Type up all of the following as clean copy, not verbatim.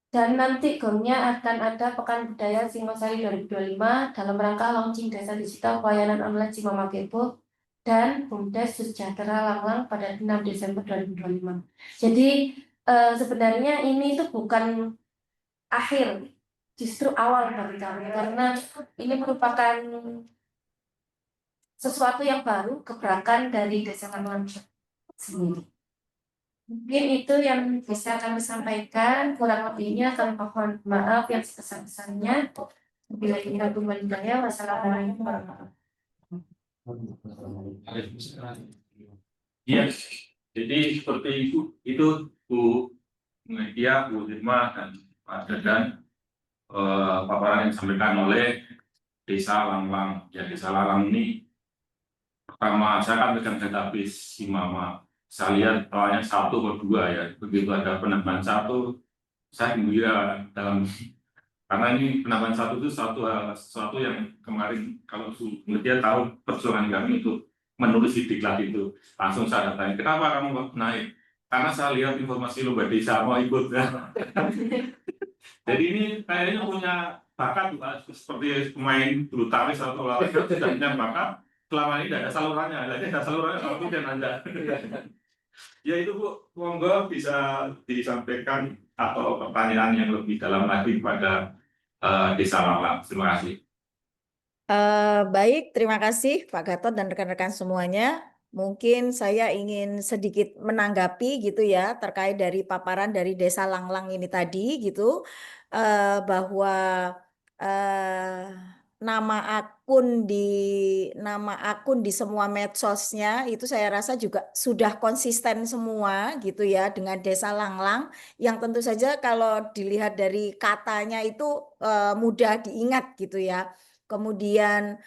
Dan nanti gongnya akan ada Pekan Budaya Singosari 2025 dalam rangka launching Desa Digital Pelayanan Online Cimama Kepo dan BUMDes Sejahtera Langlang pada 6 Desember 2025. Jadi sebenarnya ini itu bukan akhir, justru awal bagi kami karena ini merupakan sesuatu yang baru, gebrakan dari Desa Langlang sendiri. Mungkin itu yang bisa kami sampaikan, kurang lebihnya kami mohon maaf yang sebesar-besarnya. Bila kita kembali daya, wassalamualaikum warahmatullahi Iya, jadi seperti itu Bu Media, Bu Irma dan Pak Dadan, paparan yang disampaikan oleh Desa Langlang. Ya, Desa Langlang ini pertama saya kan pegang database Simama. Saya lihat awalnya 1 atau 2 ya. Begitu ada penambahan 1, saya gembira dalam karena ini penambahan 1 itu sesuatu yang kemarin kalau media tahu perjuangan kami itu menulis di diklat itu langsung saya tanya kenapa kamu kok naik karena saya lihat informasi lomba desa mau ikut. Jadi ini kayaknya punya bakat seperti pemain bulu tangkis atau olahraga sudah punya bakat selama ini tidak ada salurannya, lagi ada salurannya kalau tidak ada. Ya itu Bu, monggo bisa disampaikan atau pertanyaan yang lebih dalam lagi pada Desa Langlang. Terima kasih. Baik, terima kasih Pak Gatot dan rekan-rekan semuanya. Mungkin saya ingin sedikit menanggapi gitu ya terkait dari paparan dari Desa Langlang ini tadi gitu, bahwa eh, nama akun di semua medsosnya itu saya rasa juga sudah konsisten semua gitu ya dengan Desa Langlang yang tentu saja kalau dilihat dari katanya itu mudah diingat gitu ya. Kemudian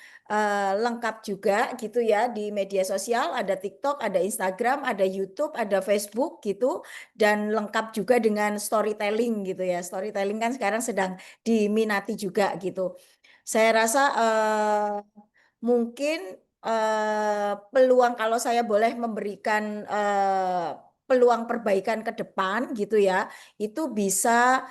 lengkap juga gitu ya di media sosial, ada TikTok, ada Instagram, ada YouTube, ada Facebook gitu, dan lengkap juga dengan storytelling gitu ya. Storytelling kan sekarang sedang diminati juga gitu. Saya rasa mungkin peluang kalau saya boleh memberikan peluang perbaikan ke depan gitu ya, itu bisa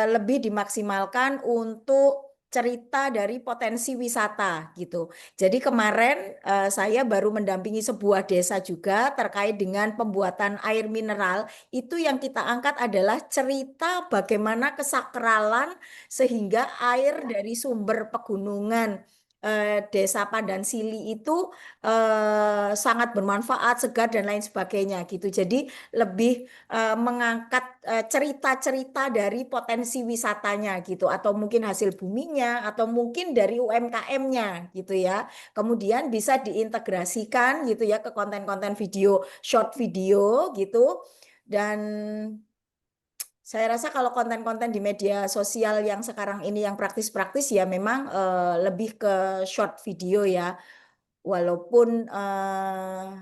lebih dimaksimalkan untuk cerita dari potensi wisata gitu. Jadi kemarin saya baru mendampingi sebuah desa juga terkait dengan pembuatan air mineral. Itu yang kita angkat adalah cerita bagaimana kesakralan sehingga air dari sumber pegunungan Desa Pandansili itu sangat bermanfaat, segar dan lain sebagainya gitu. Jadi lebih mengangkat cerita-cerita dari potensi wisatanya gitu, atau mungkin hasil buminya, atau mungkin dari UMKM-nya gitu ya. Kemudian bisa diintegrasikan gitu ya ke konten-konten video, short video gitu. Dan saya rasa kalau konten-konten di media sosial yang sekarang ini yang praktis-praktis ya memang lebih ke short video ya. Walaupun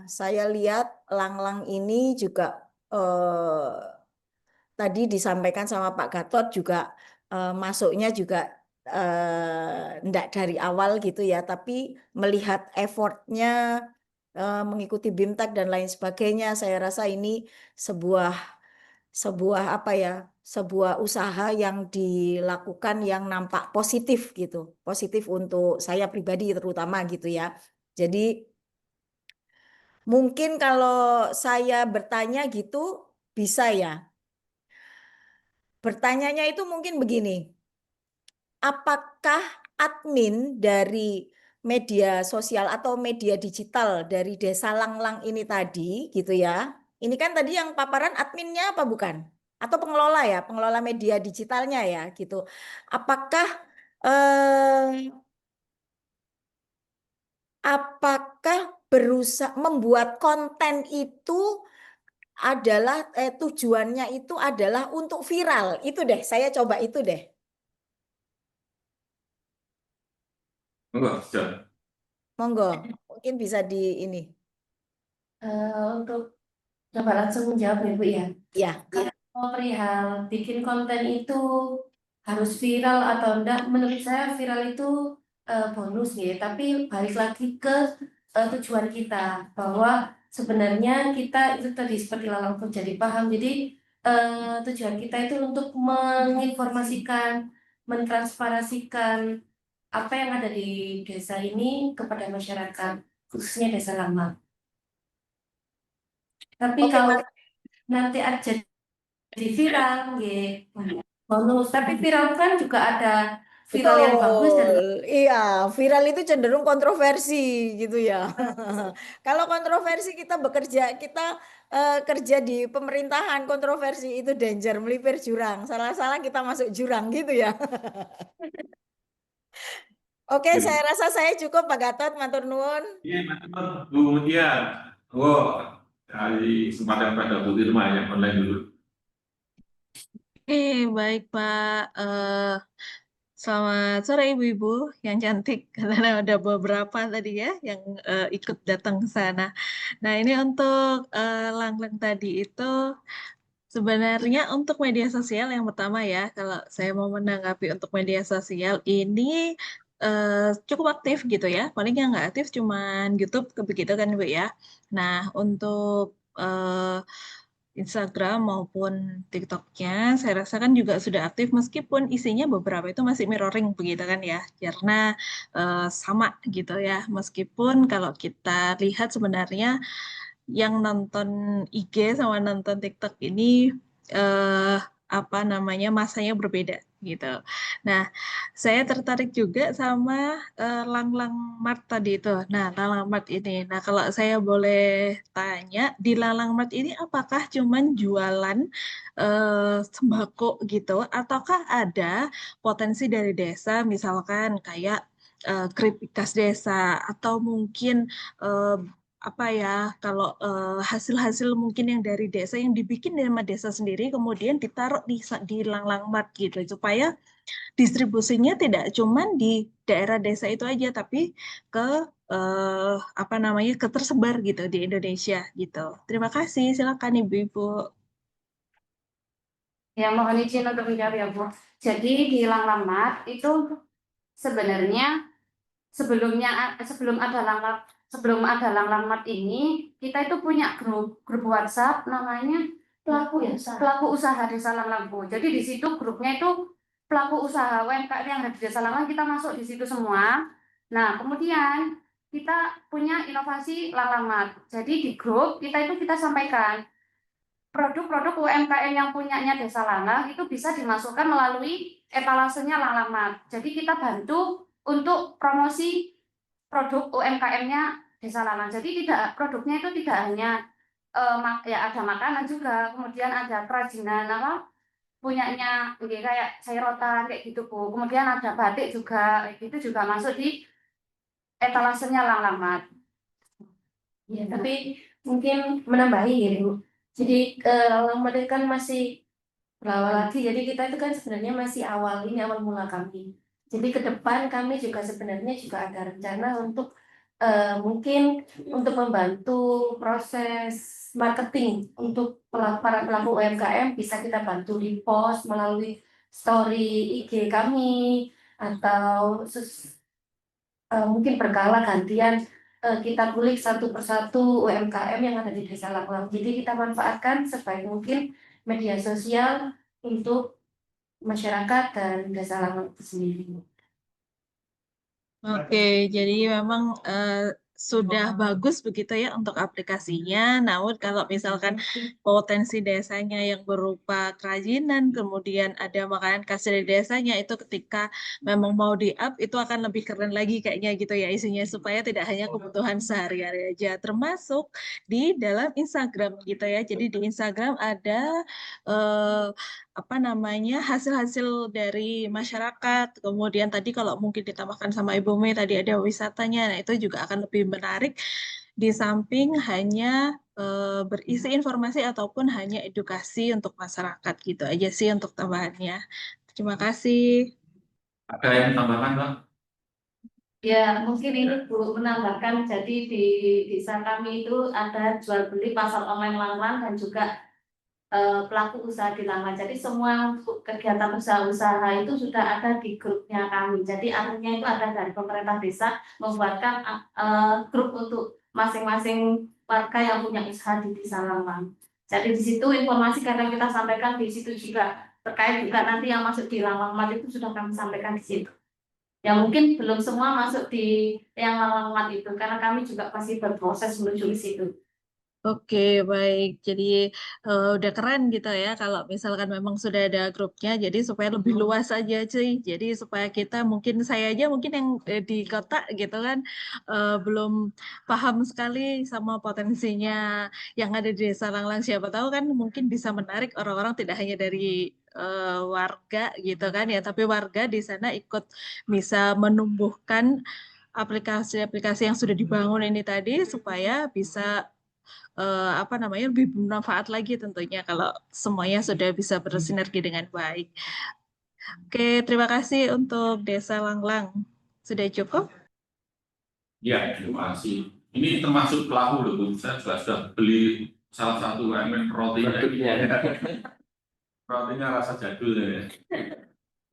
saya lihat Langlang ini juga tadi disampaikan sama Pak Gatot juga masuknya juga enggak dari awal gitu ya, tapi melihat effortnya mengikuti BIMTEK dan lain sebagainya, saya rasa ini sebuah apa ya, sebuah usaha yang dilakukan yang nampak positif gitu, positif untuk saya pribadi terutama gitu ya. Jadi mungkin kalau saya bertanya gitu bisa ya. Bertanyanya itu mungkin begini, apakah admin dari media sosial atau media digital dari Desa Langlang ini tadi gitu ya. Ini kan tadi yang paparan adminnya apa bukan? Atau pengelola ya, pengelola media digitalnya ya gitu. Apakah eh, berusaha membuat konten itu adalah tujuannya itu adalah untuk viral? Itu deh, saya coba itu deh. Enggak, sudah. Monggo, mungkin bisa di ini. Untuk coba langsung menjawab ya Bu ya. Ya, Kalau perihal bikin konten itu harus viral atau enggak, menurut saya viral itu bonus ya, tapi balik lagi ke tujuan kita bahwa sebenarnya kita itu tadi seperti Lalang pun jadi paham. Jadi tujuan kita itu untuk menginformasikan, mentransparasikan apa yang ada di desa ini kepada masyarakat, khususnya desa lama. Tapi Oke, kalau Mas. nanti aja di viral, gitu. Bonus. Tapi viral kan juga ada viral yang bagus dan Betul, iya, viral itu cenderung kontroversi gitu ya. Kalau kontroversi kita bekerja, kita kerja di pemerintahan, kontroversi itu danger, melipir jurang. Salah-salah kita masuk jurang gitu ya. Oke, saya Iya, rasa saya cukup Pak Gatot, matur nuwun. iya, teman Bu Mutia. Oh, dari kesempatan pada Bu Irma yang online dulu. Oke, baik Pak. Selamat sore Ibu-Ibu yang cantik, karena ada beberapa tadi ya yang ikut datang ke sana. Nah, ini untuk Langlang tadi itu sebenarnya untuk media sosial yang pertama ya, kalau saya mau menanggapi untuk media sosial ini cukup aktif gitu ya. Paling yang nggak aktif cuman YouTube, begitu kan Bu ya. Nah, untuk Instagram maupun TikToknya, saya rasa kan juga sudah aktif meskipun isinya beberapa itu masih mirroring begitu kan ya, karena sama gitu ya. Meskipun kalau kita lihat sebenarnya yang nonton IG sama nonton TikTok ini eh, apa namanya masanya berbeda gitu. Nah, saya tertarik juga sama Langlang Mart tadi itu. Nah, Langlang Mart ini. Nah, kalau saya boleh tanya, di Langlang Mart ini apakah cuman jualan sembako gitu, ataukah ada potensi dari desa, misalkan kayak keripik khas desa, atau mungkin eh, apa ya, kalau hasil-hasil mungkin yang dari desa yang dibikin sama desa sendiri kemudian ditaruh di Langlang Mart gitu supaya distribusinya tidak cuman di daerah desa itu aja tapi ke apa namanya ke tersebar gitu di Indonesia gitu. Terima kasih, silakan Ibu-ibu. Ya, mohon izin untuk menjawab ya, Bu. Jadi di Langlamat itu sebenarnya sebelum ada Langlamat ini kita itu punya grup WhatsApp namanya pelaku usaha Desa Langlang, Bu. Jadi di situ grupnya itu pelaku usaha UMKM yang ada di Desa Langlang, kita masuk di situ semua. Nah, kemudian kita punya inovasi Langlamat. Jadi di grup kita sampaikan produk-produk UMKM yang punyanya Desa Langlang itu bisa dimasukkan melalui etalasenya Langlang. Jadi kita bantu untuk promosi produk UMKM-nya Desa Langlang. Jadi produknya itu tidak hanya ya ada makanan juga, kemudian ada kerajinan apa punyanya kayak sayuran kayak gitu Bu. Kemudian ada batik juga, itu juga masuk di etalasenya Langlang. ya, tapi mungkin menambahi ya, Bu. Jadi Langlang kan masih berawal lagi, jadi kita itu kan sebenarnya masih awal, ini awal mula kami. Jadi ke depan kami juga sebenarnya juga ada rencana untuk mungkin untuk membantu proses marketing untuk para pelaku UMKM, bisa kita bantu di post melalui story IG kami, atau mungkin berkala gantian kita kulik satu persatu UMKM yang ada di Desa Langlang. Jadi kita manfaatkan sebaik mungkin media sosial untuk masyarakat dan Desa Langlang itu sendiri. Oke, jadi memang sudah bagus begitu ya untuk aplikasinya. Namun kalau misalkan potensi desanya yang berupa kerajinan, kemudian ada makanan khas dari desanya, itu ketika memang mau di-up itu akan lebih keren lagi kayaknya gitu ya isinya, supaya tidak hanya kebutuhan sehari-hari aja, termasuk di dalam Instagram gitu ya. Jadi di Instagram ada eh, apa namanya hasil-hasil dari masyarakat. Kemudian tadi kalau mungkin ditambahkan sama Ibu Mei tadi ada wisatanya, nah itu juga akan lebih menarik di samping hanya berisi informasi ataupun hanya edukasi untuk masyarakat gitu aja sih untuk tambahannya. Terima kasih. Ada yang tambahkan, Pak? Ya, mungkin ini Bu menambahkan, jadi di desa kami itu ada jual beli pasar online Langlang dan juga pelaku usaha di Langlang. Jadi semua kegiatan usaha-usaha itu sudah ada di grupnya kami. Jadi artinya itu ada dari pemerintah desa membuatkan grup untuk masing-masing warga yang punya usaha di Desa Langlang. Jadi di situ informasi kadang kita sampaikan di situ juga, terkait juga nanti yang masuk di Langlamat itu sudah kami sampaikan di situ. Ya mungkin belum semua masuk di yang Langlamat itu, karena kami juga pasti berproses menuju ke situ. Oke, baik. Jadi udah keren gitu ya kalau misalkan memang sudah ada grupnya. Jadi supaya lebih luas aja, cuy. Jadi supaya kita mungkin saya aja mungkin yang di kota gitu kan belum paham sekali sama potensinya yang ada di Desa Langlang. Siapa tahu kan mungkin bisa menarik orang-orang tidak hanya dari warga gitu kan ya, tapi warga di sana ikut bisa menumbuhkan aplikasi-aplikasi yang sudah dibangun ini tadi supaya bisa lebih bermanfaat lagi tentunya kalau semuanya sudah bisa bersinergi dengan baik. Oke, terima kasih untuk Desa Langlang. Sudah cukup? Ya, terima kasih. Ini termasuk pelaku loh, Bu. Saya juga sudah beli salah satu rotinya. Rotinya rasa jadul ya.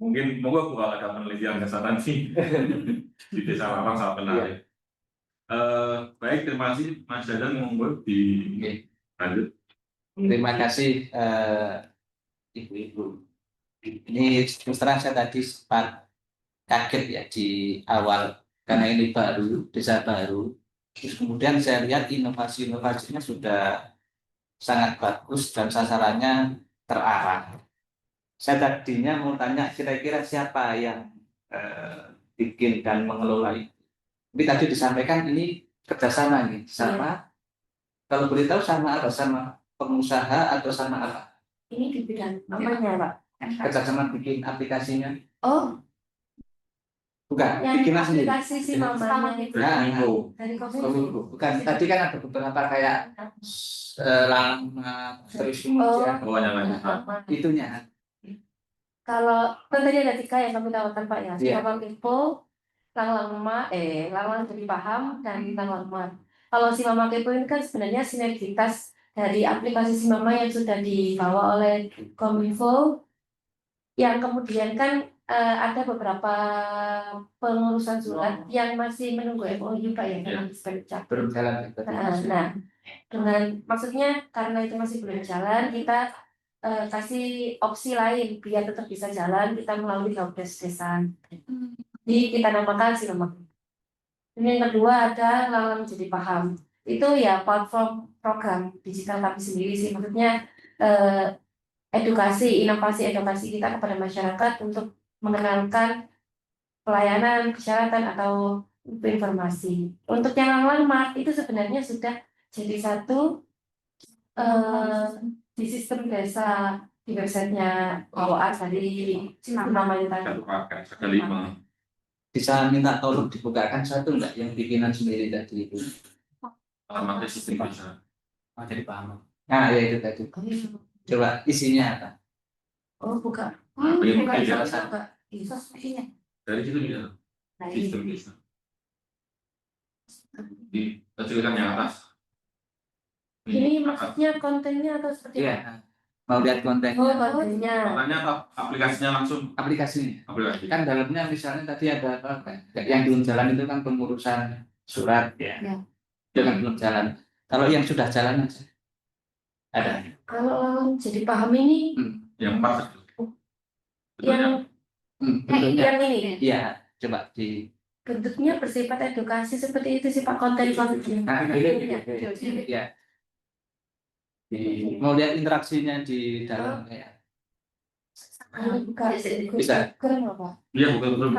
Mungkin moga ada penelitian ke sana sih di Desa Langlang sangat menarik. Baik, terima kasih Mas Dadan, monggo lanjut. Terima kasih Ibu-ibu. Ini terus terang saya tadi sempat kaget ya di awal karena ini baru, desa baru. Terus kemudian saya lihat inovasi-inovasinya sudah sangat bagus dan sasarannya terarah. Saya tadinya mau tanya kira-kira siapa yang bikin dan mengelola itu. Tapi tadi disampaikan ini kerjasama nih, sama. Kalau boleh tahu sama apa? Sama pengusaha atau sama apa? Ini di bidang apanya, Pak? Kerjasama bikin aplikasinya? Oh, Bukan, yang bikin sendiri. aplikasi si mamanya itu Nah, dari oh, bukan. Tadi kan ada beberapa kayak lama terus Oh. kemudian Pokoknya lanjut. itunya. Kalau tentunya ada 3 yang kami tawarkan Pak ya, Iya. Simamang Kepo, Langlang Jadi Paham, dan Langlang. Kalau Simamang Kepo ini kan sebenarnya sinergitas dari aplikasi Simama yang sudah dibawa oleh Kominfo, yang kemudian kan ada beberapa pengurusan surat yang masih menunggu MOU Pak ya, karena disperincat. Belum jalan. Nah, dengan maksudnya karena itu masih belum jalan, kita kasih opsi lain biar tetap bisa jalan, kita melalui helpdesk desa. Jadi kita namakan si Lemak. Ini yang kedua ada Langlang Jadi Paham. Itu ya platform program digital kami sendiri sih, maksudnya inovasi edukasi kita kepada masyarakat untuk mengenalkan pelayanan, persyaratan atau informasi. Untuk yang Langlang itu sebenarnya sudah jadi satu di sistem desa di websitenya bawaan dari namanya tadi. Satu paket sekali Bisa minta tolong dibukakan satu enggak yang bikinan sendiri tadi itu? alamatnya sistem bisa. Oh, jadi paham. Nah, ya itu tadi. Coba isinya apa? Oh, buka. Ini Buka bisa. bisa isinya. Dari situ bisa. Nah, Sistem bisa. Dikecilkan yang atas. ini maksudnya kontennya atau seperti apa? Iya. Mau lihat konten Oh, kontennya. Kontennya atau aplikasinya langsung? aplikasinya. Aplikasi. Kan dalamnya misalnya tadi ada apa? Yang belum jalan itu kan pengurusan surat ya. Ya. Itu kan belum jalan. Kalau yang sudah jalan aja. Ada. Kalau Langlang Jadi Paham ini Yang pas. yang Bentuknya. yang ini Iya, coba di bentuknya bersifat edukasi seperti itu sih Pak, konten-kontennya. Nah, ini ya. Mau lihat interaksinya di dalam kayak Buka. Bisa. Keren nggak Pak? Iya, betul.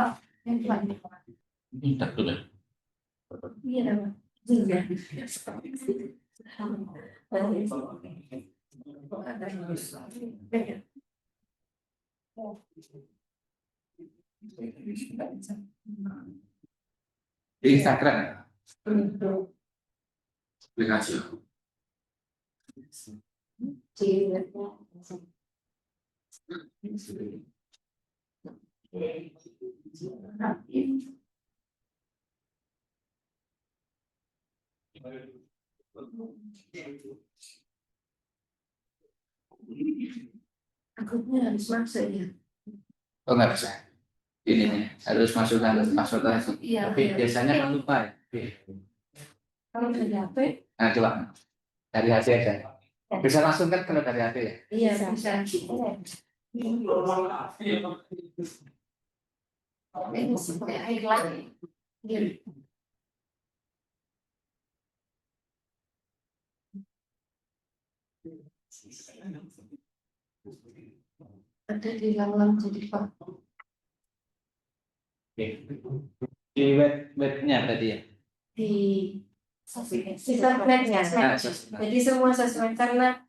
Yang Pak. Tidak betul. Iya, Pak. Iya. di Instagram. Aplikasi. Akunnya harus masuk ya. Oh, nggak bisa. Ini harus masukkan password lagi. Iya. Tapi biasanya kan lupa ya. Kalau dari HP, Nah, coba dari hasil aja. Bisa langsung kan kalau dari HP ya? Iya, Bisa. bisa. Ini sebagai highlight. Gini. Ada di Langlang jadi Pak. Oke. Di webnya berarti ya? Di sosmednya. Nah, sosmed. Jadi semua sosmed karena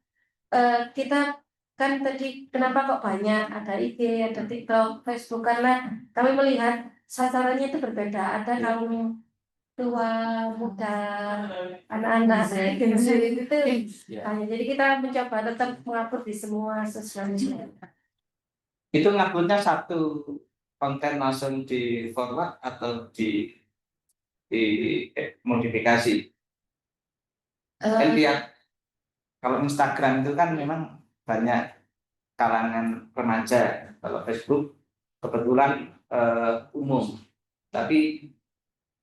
kita kan tadi kenapa kok banyak ada IG, ada TikTok, Facebook karena kami melihat sasarannya itu berbeda. Ada kaum tua, muda, anak-anak, Gen Z itu Ya. banyak. Jadi kita mencoba tetap mengupload di semua sosial media. Itu nguploadnya satu konten langsung di forward atau di modifikasi? Kan tiap kalau Instagram itu kan memang banyak kalangan remaja, kalau Facebook kebetulan umum, tapi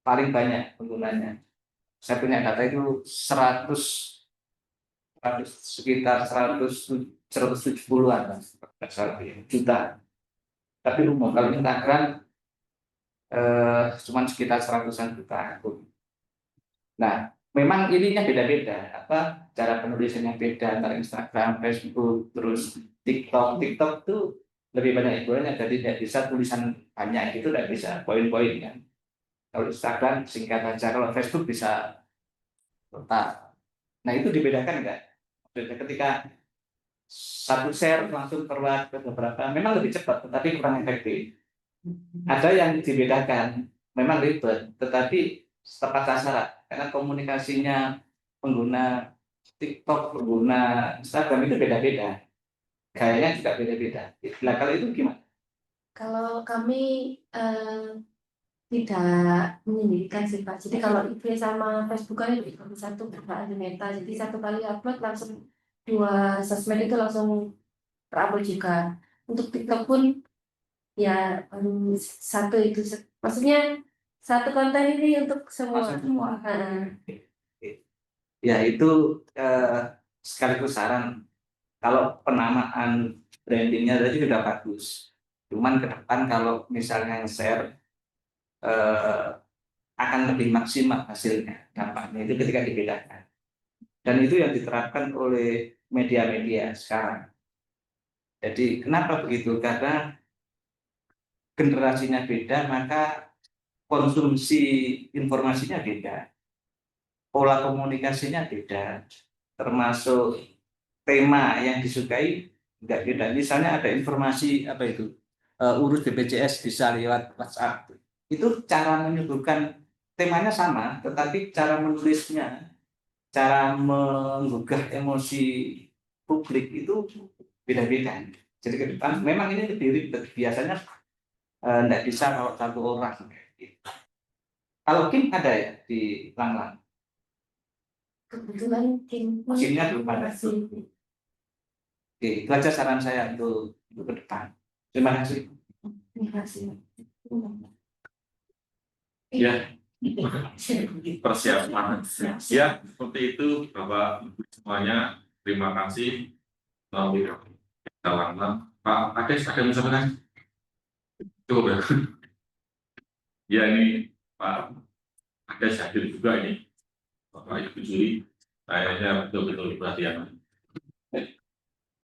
paling banyak penggunanya. Saya punya data itu 100 sekitar 170-an juta. Tapi umum kalau Instagram cuma sekitar 100-an juta akun. Nah, memang ininya beda-beda, apa cara penulisannya beda antara Instagram, Facebook, terus TikTok. TikTok tuh lebih banyak hiburannya, jadi tidak bisa tulisan banyak, itu tidak bisa poin-poin kan. Kalau Instagram singkat aja, kalau Facebook bisa letak. Nah, itu dibedakan enggak? Maksudnya ketika satu share langsung forward ke beberapa, memang lebih cepat, tetapi kurang efektif. Ada yang dibedakan, memang ribet, tetapi tepat sasaran, karena komunikasinya pengguna TikTok, pengguna Instagram itu beda-beda, gayanya juga beda-beda. Nah, kalau itu gimana? Kalau kami tidak menyendirikan sih Pak. Jadi kalau IG sama Facebook kan itu satu perusahaan Meta. Jadi satu kali upload langsung dua sosmed itu langsung terupload juga. Untuk TikTok pun ya satu itu maksudnya satu konten ini untuk semua. Semua. Nah, Ya itu sekaligus saran, kalau penamaan brandingnya tadi sudah bagus, cuman ke depan kalau misalnya share akan lebih maksimal hasilnya, dampaknya itu ketika dibedakan. Dan itu yang diterapkan oleh media-media sekarang. Jadi kenapa begitu? Karena generasinya beda, maka konsumsi informasinya beda, pola komunikasinya beda, termasuk tema yang disukai enggak beda. Misalnya ada informasi apa itu, urus BPJS bisa lewat WhatsApp. Itu cara menyuguhkan temanya sama, tetapi cara menulisnya, cara menggugah emosi publik itu beda-beda. Jadi ke depan memang ini lebih ribet. Biasanya enggak bisa kalau satu orang. Kalau Kim ada ya di Langlang? kebetulan Kimnya belum ada. masih Oke, itu aja saran saya untuk ke depan. Terima kasih. masih. Ya, persiapan. Ya, seperti itu Bapak Ibu semuanya. Terima kasih. Langlang. Pak Ades, ada yang sampaikan? Cukup ya. Ya ini Pak Ades hadir juga ini. Bapak Ibu Juri, kayaknya betul-betul perhatian.